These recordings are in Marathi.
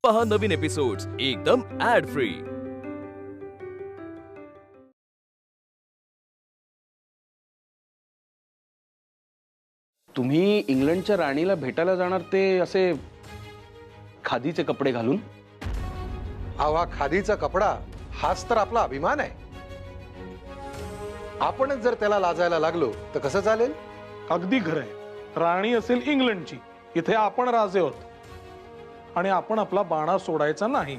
पहा नवीन एपिसोड्स एकदम ऍड फ्री। तुम्ही इंग्लंडच्या राणीला भेटायला जाणार ते असे खादीचे कपडे घालून? हा खादीचा कपडा हाच तर आपला अभिमान आहे। आपणच जर त्याला लाजायला लागलो तर कसं चालेल? अगदी खरंय। राणी असेल इंग्लंडची, इथे आपण राजे आहोत आणि आपण आपला बाणा सोडायचा नाही।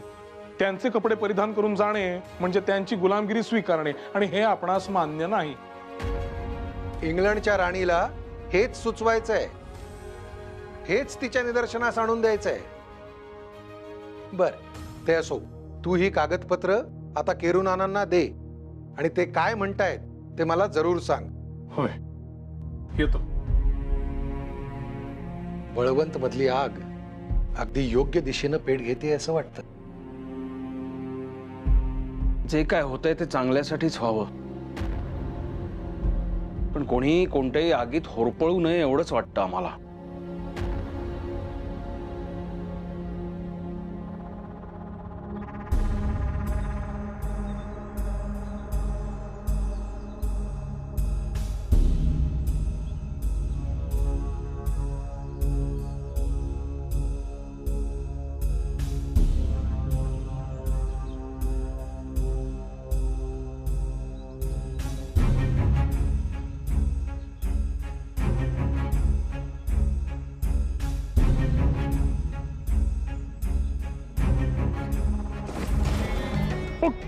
त्यांचे कपडे परिधान करून जाणे म्हणजे त्यांची गुलामगिरी स्वीकारणे आणि हे आपणास मान्य नाही। इंग्लंडच्या राणीला हेच सुचवायचंय, हेच तिच्या निदर्शनास आणून द्यायचंय। बर, ते असो, तू ही कागदपत्र आता केरुनानांना दे आणि ते काय म्हणतायत ते मला जरूर सांग। होय, येतो। बळवंत मधली आग अगदी योग्य दिशेनं पेट घेते असं वाटतं। जे काय होतंय ते चांगल्यासाठीच व्हावं, पण कोणी कोणत्याही आगीत होरपळू नये एवढंच वाटतं आम्हाला।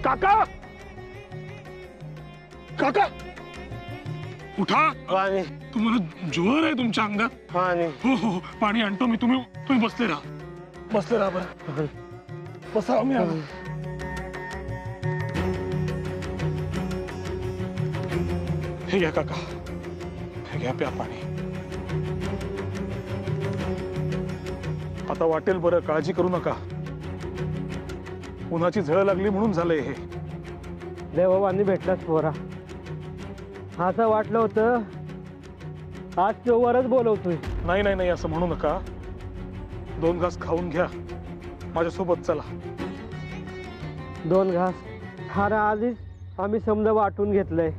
काका, काका उठा। तुम्हाला जोर आहे तुमच्या अंगात? हो हो, पाणी आणतो मी। तुम्ही बसले राहा बरं। बसा, मी आलो। हे घ्या काका, हे घ्या, प्या पाणी। आता वाटेल बरं, काळजी करू नका। उन्हाची झळ लागली म्हणून झालंय हे। देवाबांनी भेटलाच पोरा। असं वाटलं होतं आज तो वरच बोलवतोय। नाही नाही नाही, असं म्हणू नका। 2 घास खाऊन घ्या, माझ्यासोबत चला। 2 घास? हा ना, आधीच आम्ही समजा वाटून घेतलंय।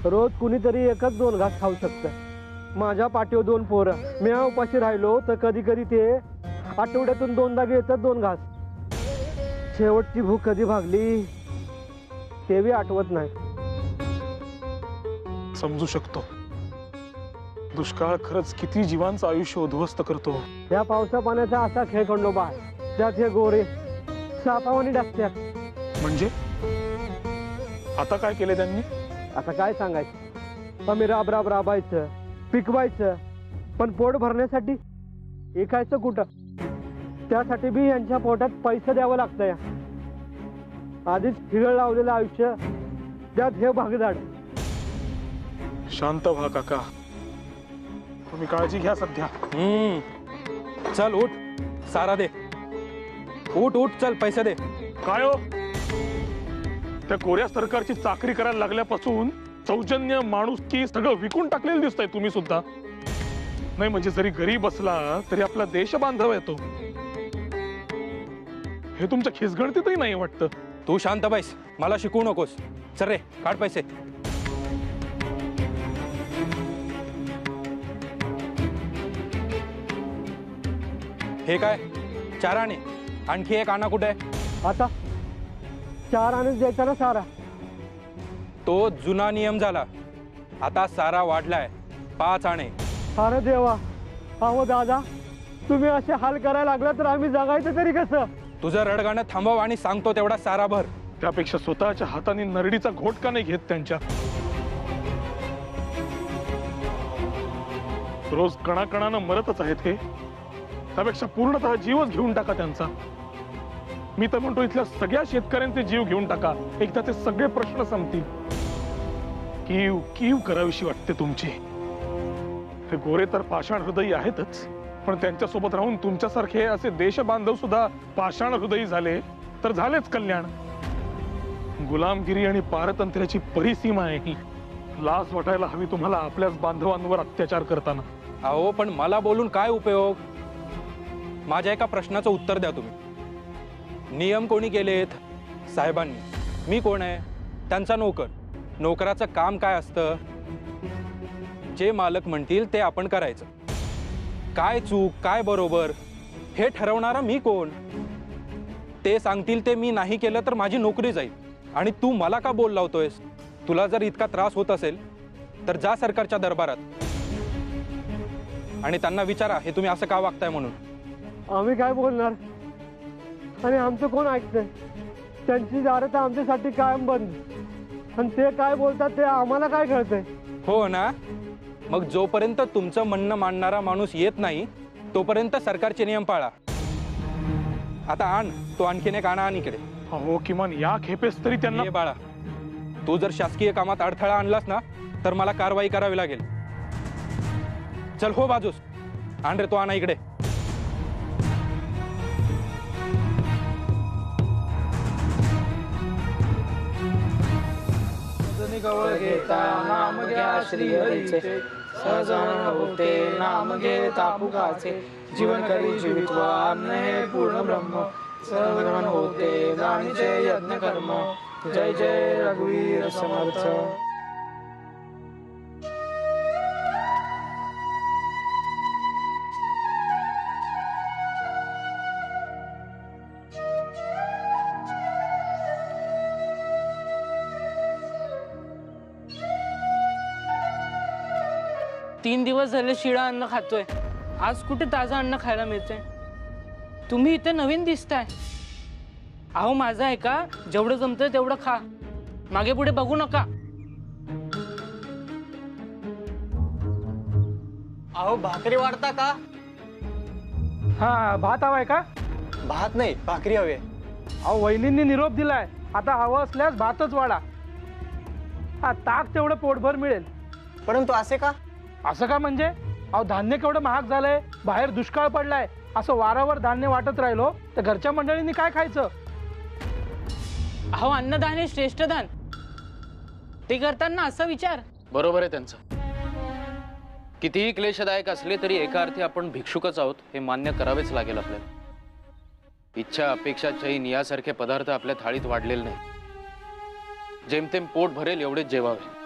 रोज कुणीतरी 1-2 घास खाऊ शकतं। माझ्या पाठीवर 2 पोरं, मी उपाशी राहिलो तर कधी कधी ते आठवड्यातून 2दा घेतात 2 घास। शेवटची भूक कधी भागली ते बी आठवत नाही। समजू शकतो, दुष्काळ खरंच किती जीवांचं आयुष्य उद्ध्वस्त करतो। या पावसा पाण्याचा असा खेळ खंडोबा, त्यात हे गोरे सापावानी डाकतात। म्हणजे आता काय केले त्यांनी? आता काय सांगायचं, आम्ही राबायचं, पिकवायचं, पण पोट भरण्यासाठी एकायचं कुठं? त्यासाठी बी यांच्या पोटात पैसे द्यावं लागतं। या आधीच फिरळ लावलेलं आयुष्य, त्यात हे भागदाड। शांत व्हा काका, तुम्ही काळजी घ्या सध्या। चल उठ, सारा दे। उठ चल, पैसे दे। काय हो, त्या कोऱ्या सरकारची चाकरी करायला लागल्यापासून सौजन्य, माणुसकी सगळं विकून टाकलेलं दिसतंय तुम्ही सुद्धा। नाही म्हणजे जरी गरीब असला तरी आपला देश बांधव येतो, हे तुमच्या खिसगणतीतही नाही वाटतं। तू शांत बैस, मला शिकवू नकोस। चल रे, काढ पैसे। हे काय 4 आणे? आणखी 1 आणा कुठे? आता 4 आणच द्यायचा ना सारा? तो जुना नियम झाला, आता सारा वाढलाय। 5 आणे। अरे देवा, अहो दादा, तुम्ही असे हाल करायला लागला तर आम्ही जगायचं तरी कसं? तुझं रडगाणं थांबव आणि सांगतो तेवढा सारा भर। त्यापेक्षा स्वतःच्या हाताने नरडीचा घोट का नाही घेत त्यांच्या? रोज कणाकणानं मरतच आहेत हे, त्यापेक्षा पूर्णतः जीवच घेऊन टाका त्यांचा। मी तर म्हणतो इथल्या सगळ्या शेतकऱ्यांचे जीव घेऊन टाका, एकदा ते सगळे प्रश्न संपतील। कीव कीव करावीशी वाटते तुमची। हे गोरे तर पाषाण हृदयी आहेतच, पण त्यांच्यासोबत राहून तुमच्यासारखे असे देशबांधव सुद्धा पाषाण हृदयी झाले तर झालेच कल्याण। गुलामगिरी आणि पारतंत्र्याची परिसीमा आहे ही। लाज वाटायला हवी तुम्हाला आपल्याच बांधवांवर अत्याचार करताना। अहो, पण मला बोलून काय उपयोग? माझ्या एका प्रश्नाचं उत्तर द्या तुम्ही. नियम कोणी केलेत? साहेबांनी. मी कोण आहे? त्यांचा नोकर. नोकराचं काम काय असतं? जे मालक म्हणतील ते आपण करायचं. काय चूक काय बरोबर हे ठरवणारा मी कोण? ते सांगतील ते मी नाही केलं तर माझी नोकरी जाईल. आणि तू मला का बोल लावतोयस? तुला जर इतका त्रास होत असेल तर जा सरकारच्या दरबारात आणि त्यांना विचारा हे तुम्ही असं का वागताय म्हणून. आम्ही काय बोलणार आणि आमचं कोण ऐकतंय? त्यांची दारं तर आमच्यासाठी कायम बंद आणि ते काय बोलतात ते आम्हाला काय कळतंय? हो ना. मग जोपर्यंत तुमचं म्हणणं मांडणारा माणूस येत नाही तोपर्यंत सरकारचे नियम पाळा. आता आण तो आणखीन एक आणा. आण इकडे. हो किमान या खेपेस तरी त्यांना. ये बाळा, तू जर शासकीय कामात अडथळा आणलास ना तर मला कारवाई करावी लागेल. चल हो बाजूस. आण रे तो आणा इकडे. गवळ घेता नाम घ्या श्री हरीचे, सहजान होते नाम घेता फुगाचे, जीवन करी जीवित्वा अन्न हे पूर्ण ब्रह्म, सहगमन होते जाणीचे यज्ञ कर्म. जय जय रघुवीर समर्थ. तीन दिवस झाले शिळा अन्न खातोय. आज कुठे ताजं अन्न खायला मिळतंय? तुम्ही इथे नवीन दिसताय. अहो माझं आहे का? जेवढं जमतंय तेवढं खा. मागे पुढे बघू नका. अहो भाकरी वाढता का? हा भात हवाय का? भात नाही भाकरी हवी. अहो वहिनींनी निरोप दिलाय, आता हवं असल्यास भातच वाढा. हा ताक तेवढं पोटभर मिळेल. परंतु असे का? असं का म्हणजे? अहो धान्य केवढं महाग झालंय, बाहेर दुष्काळ पडलाय. असं वारावर धान्य वाटत राहिलो तर घरच्या मंडळींनी काय खायचं? अहो अन्नदान हे श्रेष्ठ दान. ते करताना असा विचार. बरोबर आहे त्यांचं. कितीही क्लेशदायक असले तरी एका अर्थी आपण भिक्षुकच आहोत हे मान्य करावेच लागेल आपल्याला. इच्छा अपेक्षा चैन यासारखे पदार्थ आपल्या थाळीत वाढलेले नाही. जेमतेम पोट भरेल एवढेच जेवावे.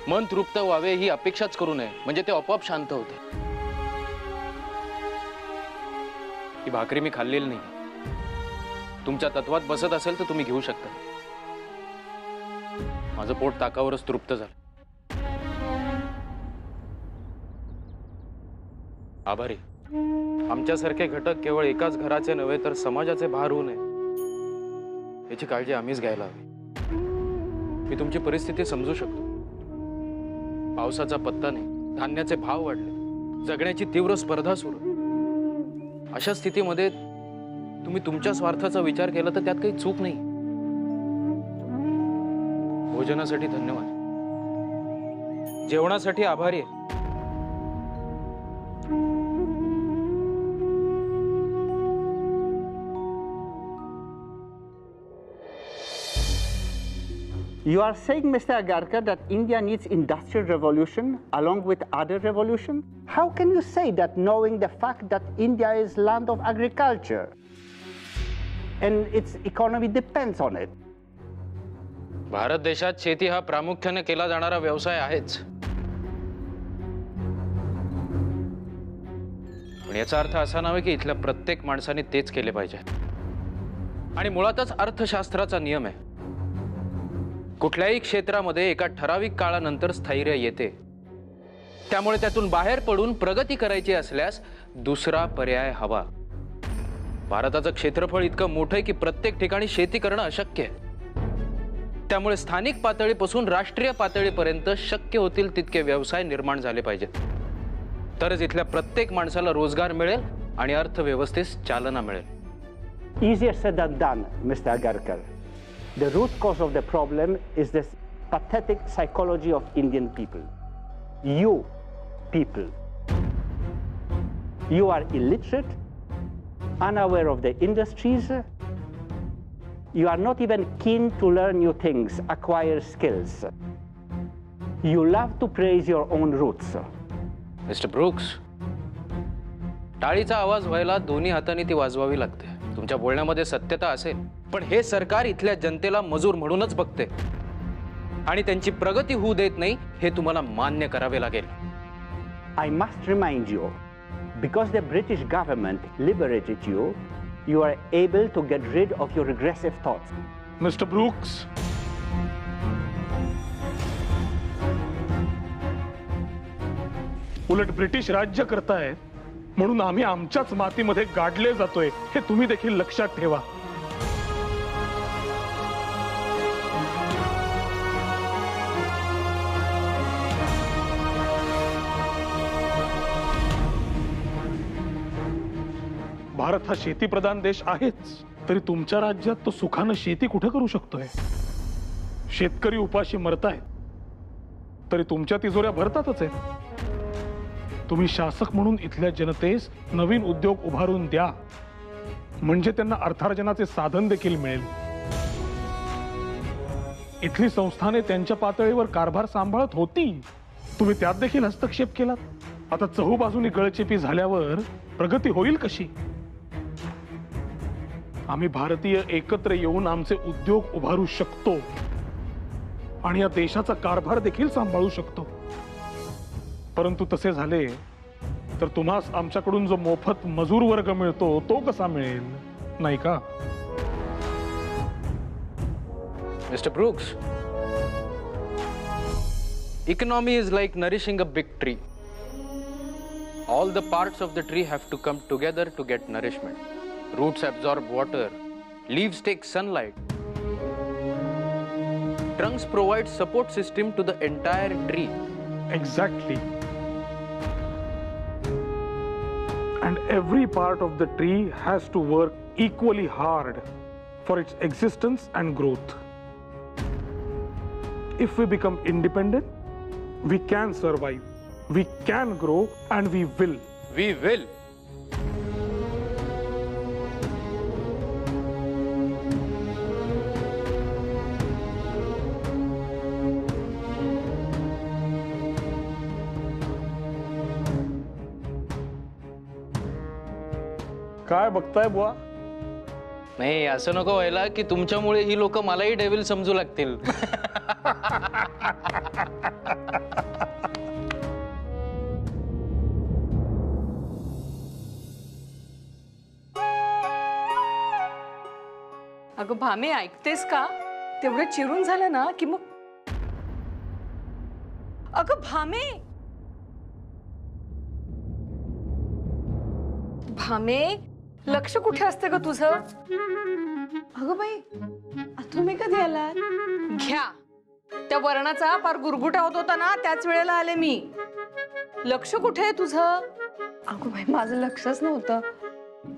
मन तृप्त व्हावे ही अपेक्षाच करू नये, म्हणजे ते आपोआप शांत होते. ही भाकरी मी खाल्लेली नाही. तुमच्या तत्वात बसत असेल तर तुम्ही घेऊ शकता. माझं पोट ताकावरच तृप्त झालं. आभारी. आमच्यासारखे घटक केवळ एकाच घराचे नव्हे तर समाजाचे भार होऊ नये याची काळजी आम्हीच घ्यायला हवी. मी तुमची परिस्थिती समजू शकतो. पावसाचा पत्ता नाही, धान्याचे भाव वाढले, जगण्याची तीव्र स्पर्धा सुरू. अशा स्थितीमध्ये तुम्ही तुमच्या स्वार्थाचा विचार केला तर त्यात काही चूक नाही. भोजनासाठी धन्यवाद. जेवणासाठी आभारी आहे. You are saying, Mr. Agarkar, that India needs industrial revolution along with other revolution? How can you say that knowing the fact that India is land of agriculture and its economy depends on it? Bharat देशात शेती हा प्रामुख्याने केला जाणारा व्यवसाय आहेच. पण याचा अर्थ असा नव्हे की इथल्या प्रत्येक माणसाने तेच केले पाहिजे. आणि मुळातच अर्थशास्त्राचा नियम आहे, कुठल्याही क्षेत्रामध्ये एका ठराविक काळानंतर स्थैर्य येते. त्यामुळे त्यातून बाहेर पडून प्रगती करायची असल्यास दुसरा पर्याय हवा. भारताचं क्षेत्रफळ इतकं मोठं आहे की प्रत्येक ठिकाणी शेती करणं अशक्य आहे. त्यामुळे स्थानिक पातळीपासून राष्ट्रीय पातळीपर्यंत शक्य होतील तितके व्यवसाय निर्माण झाले पाहिजेत. तरच इथल्या प्रत्येक माणसाला रोजगार मिळेल आणि अर्थव्यवस्थेस चालना मिळेल. Easier said than done, Mr. Agarkar. The root cause of the problem is this pathetic psychology of Indian people. You people, you are illiterate, unaware of the industries. You are not even keen to learn new things, acquire skills. You love to praise your own roots. Mr. Brooks, टाळीचा आवाज व्हायला दोन्ही हातांनी ती वाजवावी लागते. तुमच्या बोलण्यामध्ये सत्यता असेल, पण हे सरकार इथल्या जनतेला मजूर म्हणूनच बघते आणि त्यांची प्रगती होऊ देत नाही हे तुम्हाला मान्य करावे लागेल. I must remind you, because the British government liberated you, you are able to get rid of your regressive thoughts. Mister Brooks, उलट ब्रिटिश राज्य करतायत म्हणून आम्ही आमच्याच मातीमध्ये गाडले जातोय हे तुम्ही देखील लक्षात ठेवा. भारत हा शेतीप्रधान देश आहेच, तरी तुमच्या राज्यात तो सुखानं शेती कुठे करू शकतोय? शेतकरी उपाशी मरतायत, तरी तुमच्या तिजोऱ्या भरतातच आहेत. तुम्ही शासक म्हणून इथल्या जनतेस नवीन उद्योग उभारून द्या, म्हणजे त्यांना अर्थार्जनाचे साधन देखील मिळेल. इथली संस्थाने त्यांच्या पातळीवर कारभार सांभाळत होती, तुम्ही त्यात देखील हस्तक्षेप केलात. आता चहूबाजूनी गळचेपी झाल्यावर प्रगती होईल कशी? आम्ही भारतीय एकत्र येऊन आमचे उद्योग उभारू शकतो आणि या देशाचा कारभार देखील सांभाळू शकतो. परंतु तसे झाले तर तुम्हास आमच्याकडून जो मोफत मजूर वर्ग मिळतो तो कसा मिळेल, नाही का? Mister Brooks, economy is like nourishing a big tree. All the parts of the tree have to come together to get nourishment. Roots absorb water, leaves take sunlight. Trunks provide support system to the entire tree. Exactly. And every part of the tree has to work equally hard for its existence and growth. If we become independent, we can survive, we can grow, and we will. We will. काय बघताय बुवा? नाही, असं नको व्हायला की तुमच्यामुळे ही लोक मलाही डेव्हिल समजू लागतील. अगं भामे, ऐकतेस का? तेवढं चिरून झालं ना की मग. अगं भामे, भामे, लक्ष कुठे असते ग तुझं? अगं बाई, तुम्ही कधी आलात? घ्या, त्या वर्णाचा फार गुरगुटा होत होता ना, त्याच वेळेला आले मी. लक्ष कुठे आहे तुझं? अगं बाई, माझं लक्षच नव्हतं.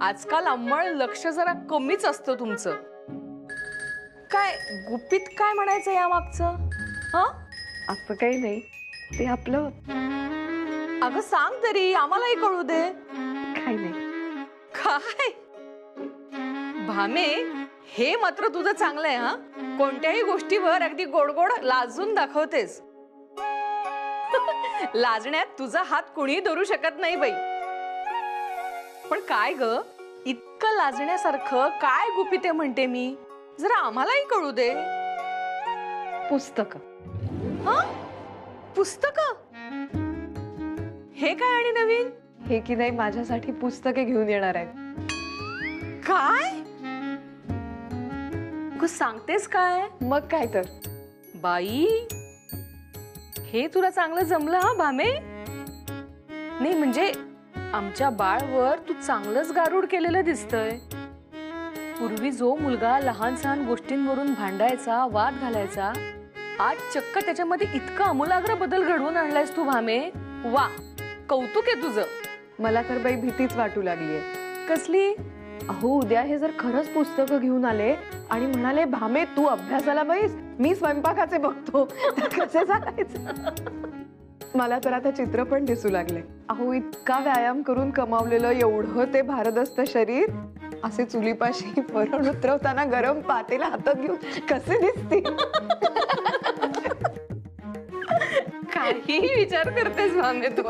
आजकाल अंमळ लक्ष जरा कमीच असतं तुमचं. काय गुपित काय म्हणायचं या मागचं? हा, असं काही नाही, ते आपलं. अगं सांग तरी, आम्हालाही कळू दे. काही नाही. काय भामे, हे मात्र तुझं चांगलं आहे. हा, कोणत्याही गोष्टीवर अगदी गोडगोड लाजून दाखवतेस. लाजण्यात तुझा हात कुणी धरू शकत नाही बाई. पण काय ग, इतकं लाजण्यासारखं काय गुपित आहे म्हणते मी? जरा आम्हालाही कळू दे. पुस्तक. हा, पुस्तक? हे काय आणि नवीन? हे की नाही, माझ्यासाठी पुस्तके घेऊन येणार आहे. काय सांगतेस काय? मग काय तर बाई, हे तुला चांगलं जमलं हा भामे. नाही म्हणजे आमच्या बाळवर तू चांगलंच गारूड केलेलं दिसतंय. पूर्वी जो मुलगा लहान सहान गोष्टींवरून भांडायचा, वाद घालायचा, आज चक्क त्याच्यामध्ये इतका आमूलाग्र बदल घडवून आणलायस तू भामे. वा, कौतुक आहे तुझं. मला तर बाई भीतीच वाटू लागलीये. कसली? अहो, उद्या हे जर खरंच पुस्तकं घेऊन आले आणि म्हणाले, भामे तू अभ्यासाला बैस, मी स्वयंपाकाचे बघतो, कसे चालायचं? मला तर आता चित्र पण दिसू लागले. अहो, इतका व्यायाम करून कमावलेलं एवढं ते भारदस्त शरीर असे चुलीपाशी वरण उतरवताना गरम पातेला हातात घेऊन कसे दिसतील? काही विचार करतेस भामे तू.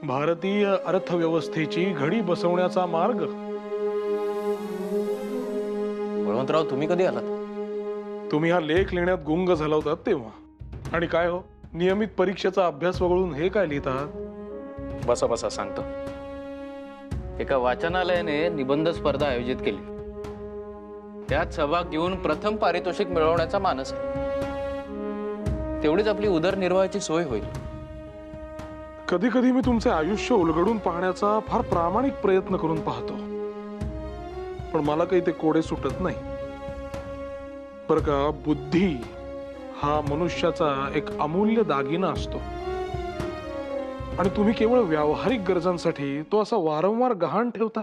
भारतीय अर्थव्यवस्थेची घडी बसवण्याचा मार्ग. बळवंतराव, तुम्ही कधी आलात? तुम्ही हा लेख लिहिण्यात गुंग झाला होतात तेव्हा. आणि काय हो, नियमित परीक्षेचा अभ्यास वगळून हे काय लिहितात? बसा बसा, सांगतो. एका वाचनालयाने निबंध स्पर्धा आयोजित केली. त्यात सहभाग घेऊन प्रथम पारितोषिक मिळवण्याचा मानस आहे. तेवढीच आपली उदरनिर्वाहाची सोय होईल. कधी कधी मी तुमचे आयुष्य उलगडून पाहण्याचा फार प्रामाणिक प्रयत्न करून पाहतो, पण मला काही ते कोडे सुटत नाही. बरं का, बुद्धी हा मनुष्याचा एक अमूल्य दागिना असतो आणि तुम्ही केवळ व्यावहारिक गरजांसाठी तो असा वारंवार गहाण ठेवता.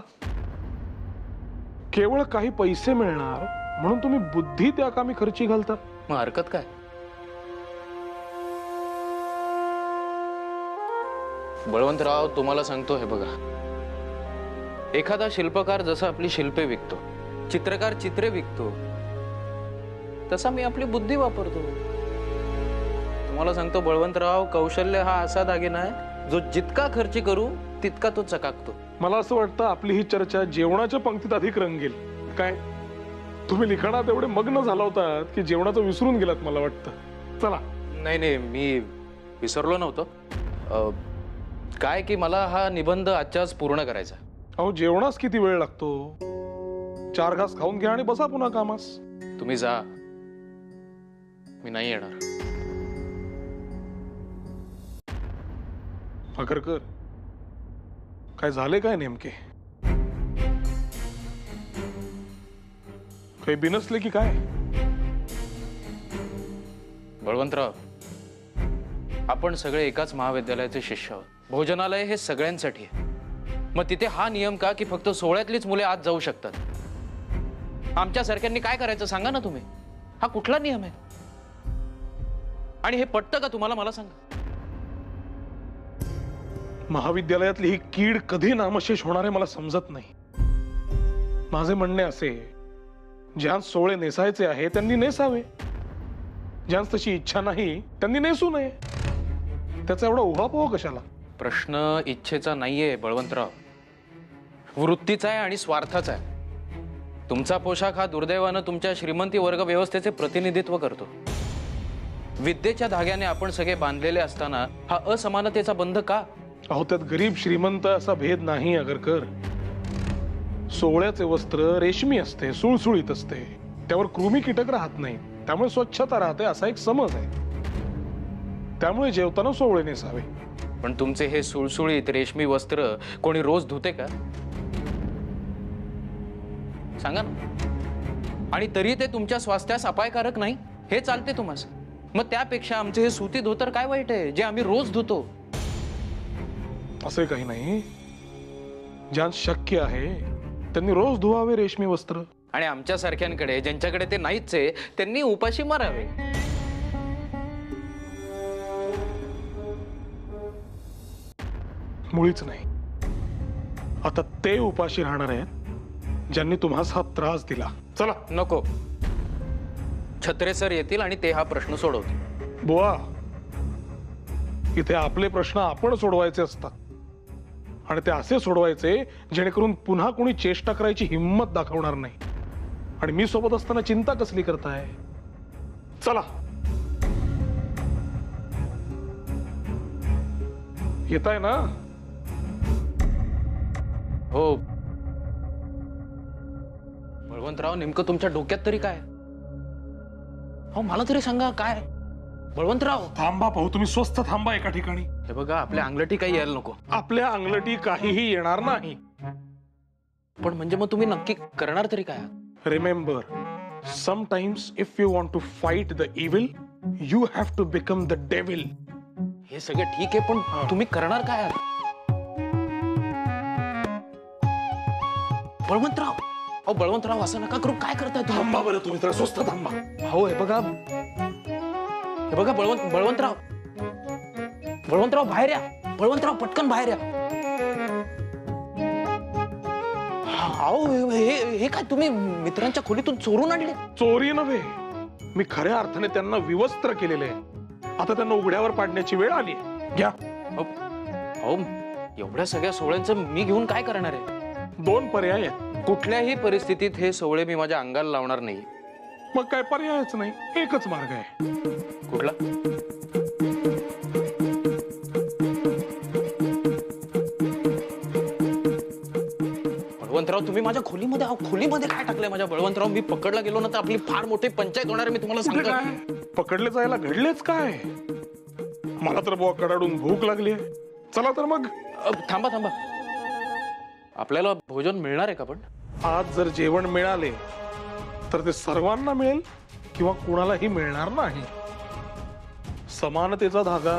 केवळ काही पैसे मिळणार म्हणून तुम्ही बुद्धी त्या कामी खर्ची घालता. मग हरकत काय? बळवंतराव, तुम्हाला सांगतो, हे बघा, एखादा शिल्पकार जसा आपली शिल्पे विकतो, चित्रकार चित्रे विकतो, तसा मी आपली बुद्धी वापरतो. तुम्हाला सांगतो बळवंतराव, कौशल्य हा असा दागिना आहे जो जितका खर्ची करू तितका तो चकाकतो. मला असं वाटतं आपली ही चर्चा जेवणाच्या पंक्तीत अधिक रंगेल. काय तुम्ही लिखाणात एवढे मग्न झाला होतात की जेवणाचं विसरून गेलात मला वाटतं. चला. नाही नाही, मी विसरलो नव्हतो. काय की मला हा निबंध आजच्याच पूर्ण करायचा. अहो, जेवणास किती वेळ लागतो? 4 घास खाऊन घ्या आणि बसा पुन्हा कामास. तुम्ही जा, मी नाही येणार. आगरकर, काय झाले काय नेमके? काही बिनसले की काय? बळवंतराव, आपण सगळे एकाच महाविद्यालयाचे शिष्य आहोत. भोजनालय हे सगळ्यांसाठी आहे. मग तिथे हा नियम का की फक्त 16तलीच मुले आत जाऊ शकतात? आमच्या सारख्यांनी काय करायचं सांगा ना तुम्ही. हा कुठला नियम आहे? आणि हे पटतं का तुम्हाला? मला सांगा. महाविद्यालयातली ही कीड कधी नामशेष होणार आहे मला समजत नाही. माझे म्हणणे असे, ज्यांस सोळे नेसायचे आहे त्यांनी नेसावे, ज्यांस तशी इच्छा नाही त्यांनी नेसू नये. त्याचा एवढा उहापोह कशाला? प्रश्न इच्छेचा नाहीये बळवंतराव, वृत्तीचा आहे आणि स्वार्थाचा आहे. तुमचा पोशाख हा दुर्दैवानं तुमच्या श्रीमंती वर्ग व्यवस्थेचे प्रतिनिधित्व करतो. विद्येच्या धाग्याने आपण सगळे बांधलेले असताना हा असमानतेचा बंध का? अहो, त्यात गरीब श्रीमंत असा भेद नाही आगरकर. सोहळ्याचे वस्त्र रेशमी असते, सुळसुळीत असते, त्यावर कृमी कीटक राहत नाही, त्यामुळे स्वच्छता राहते असा एक समज आहे. त्यामुळे जेवताना सोहळे नेसावे. पण तुमचे हे सुळसुळीत रेशमी वस्त्र कोणी रोज धुते का? सांगा ना. आणि तरी ते तुमच्या स्वास्थ्यास अपायकारक नाही हे चालते तुम्हाला. मग त्यापेक्षा आमचे हे सुती धोतर काय वाईट आहे जे आम्ही रोज धुतो? असे काही नाही. ज्या शक्य आहे त्यांनी रोज धुवावे रेशमी वस्त्र. आणि आमच्या सारख्यांकडे ज्यांच्याकडे ते नाहीच आहे त्यांनी उपाशी मारावे. मुळीच नाही. आता ते उपाशी राहणार आहेत ज्यांनी तुम्हाला हा त्रास दिला. चला. नको. छत्रे सर येतील आणि ते हा प्रश्न सोडवतील. बुवा, इथे आपले प्रश्न आपण सोडवायचे असतात आणि ते असे सोडवायचे जेणेकरून पुन्हा कोणी चेष्टा करायची हिंमत दाखवणार नाही. आणि मी सोबत असताना चिंता कसली करताय? चला. येताय ना? हो. बळवंतराव, नेमकं तुमच्या डोक्यात तरी काय? हो, मला तरी सांगा काय? बळवंतराव, थांबा पाहू. तुम्ही स्वस्थ थांबा एका ठिकाणी. हे बघा, आपल्या अंगलटी काही यायला नको. आपल्या अंगलटी काहीही येणार नाही. पण म्हणजे मग तुम्ही नक्की करणार तरी काय? Remember, sometimes if you want to fight the evil you have to become the devil. हे सगळं ठीक आहे, पण तुम्ही करणार काय? बळवंतराव, अहो बळवंतराव, असं नका करू. काय करताय तुम्ही? थांबा बरं, तुम्ही तर स्वस्थ थांबा. हो, हे बघा, हे बघा. बळवंतराव, बळवंतराव बाहेर या. बळवंतराव, पटकन बाहेर या. अहो, हे काय तुम्ही मित्रांच्या खोलीतून चोरून आणले? चोरी नव्हे, मी खऱ्या अर्थाने त्यांना विवस्त्र केलेले आहे. आता त्यांना उघड्यावर पाडण्याची वेळ आली. घ्या. अहो, एवढ्या सगळ्या सोहळ्यांचं मी घेऊन काय करणार आहे? 2 पर्याय आहेत. कुठल्याही परिस्थितीत हे सोहळे मी माझ्या अंगाला लावणार नाही. मग काय पर्यायच नाही, एकच मार्ग आहे. कुठला? बळवंतराव, तुम्ही माझ्या खोलीमध्ये खोलीमध्ये काय टाकलंय माझ्या? बळवंतराव, मी पकडला गेलो ना तर आपली फार मोठी पंचायत होणार आहे, मी तुम्हाला कुठे सांगतो. काय पकडले जायला घडलेच काय? मला तर बुवा कडाडून भूक लागली आहे. चला तर मग. थांबा थांबा, आपल्याला भोजन मिळणार आहे का? पण आज जर जेवण मिळाले तर ते सर्वांना मिळेल किंवा कुणालाही मिळणार नाही. समानतेचा धागा.